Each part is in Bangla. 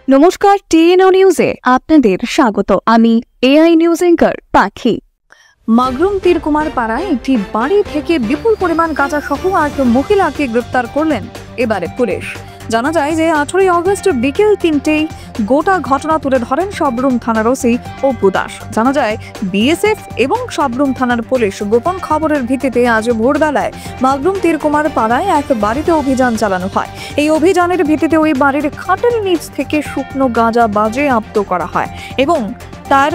নমস্কার, টিএনও নিউজে আপনাদের স্বাগত। আমি এআই নিউজ অ্যাঙ্কার পাখি। মাগরুম তীরকুমার পাড়ায় একটি বাড়ি থেকে বিপুল পরিমাণ গাঁজা সহ এক মহিলাকে গ্রেপ্তার করলেন এবারে পুলিশ। জানা যায় যে 18 অগস্ট বিকেল 3টেই গোটা ঘটনা তুলে ধরেন সবরুম থানার ওসি অপু দাস। জানা যায় বিএসএফ এবং সবরুম থানার পুলিশ গোপন খবরের ভিত্তিতে আজ ভোরবেলায় মাগরুম তীরকুমার পাড়ায় এক বাড়িতে অভিযান চালানো হয়। এই অভিযানের ভিত্তিতে ওই বাড়ির খাটের নিচ থেকে শুকনো গাঁজা বাজেয়াপ্ত করা হয় এবং তার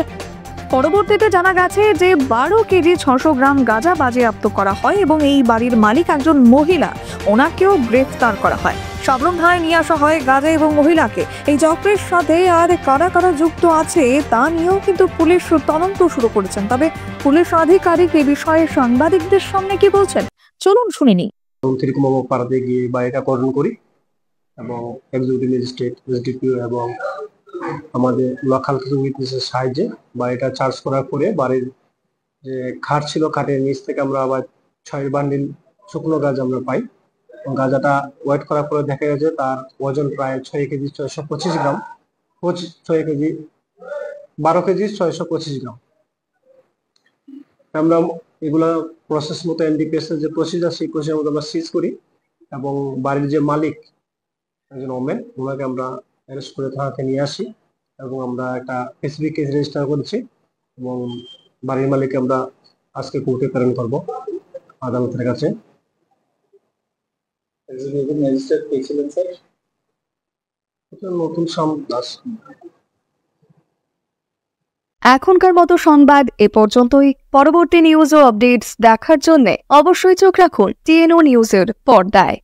পরবর্তীতে জানা গেছে যে 12 কেজি 600 গ্রাম গাঁজা বাজেয়াপ্ত করা হয় এবং এই বাড়ির মালিক একজন মহিলা, ওনাকেও গ্রেফতার করা হয়। সবরুম থানায় নিয়ে আসা হয় গাঁজা এবং মহিলাকে। এই চক্রের সাথে আর কারা কারা যুক্ত আছে তা নিয়েও কিন্তু পুলিশ তদন্ত শুরু করেছেন। তবে পুলিশ আধিকারিক এই বিষয়ে সাংবাদিকদের সামনে কি বলছেন, চলুন শুনে নিই। পাড়াতে গিয়ে বাড়িটা কর্ডন করি এবং এক্সিকিউটিভ ম্যাজিস্ট্রেট, এসডিপিও এবং আমাদের লোকাল কিছু উইটনেসের সাহায্যে বাড়িটা চার্জ করার পরে বাড়ির যে খাট ছিল, খাটের নিচ থেকে আমরা আবার 6 বান্ডিল শুকনো গাঁজা আমরা পাই। গাঁজাটা ওয়েট করার পরে দেখা গেছে তার ওজন প্রায় 6 কেজি 625 গ্রাম, 6 কেজি 12 কেজি 625 গ্রাম। আমরা এগুলা প্রসেস মতো এনডিপিএস এর যে প্রসিজার, সেই প্রসিজার মতো আমরা সিজ করি এবং বাড়ির যে মালিক একজন ওমেন, ওনাকে আমরা অ্যারেস্ট করে থানাতে নিয়ে আসি এবং আমরা একটা স্পেসিফিক কেস রেজিস্টার করেছি এবং বাড়ির মালিককে আমরা আজকে কোর্টে প্রেরণ করব আদালতের কাছে। নতুন দাস। এখনকার মতো সংবাদ এ পর্যন্তই। পরবর্তী নিউজ ও আপডেটস দেখার জন্য অবশ্যই চোখ রাখুন টিএনও নিউজের পর্দায়।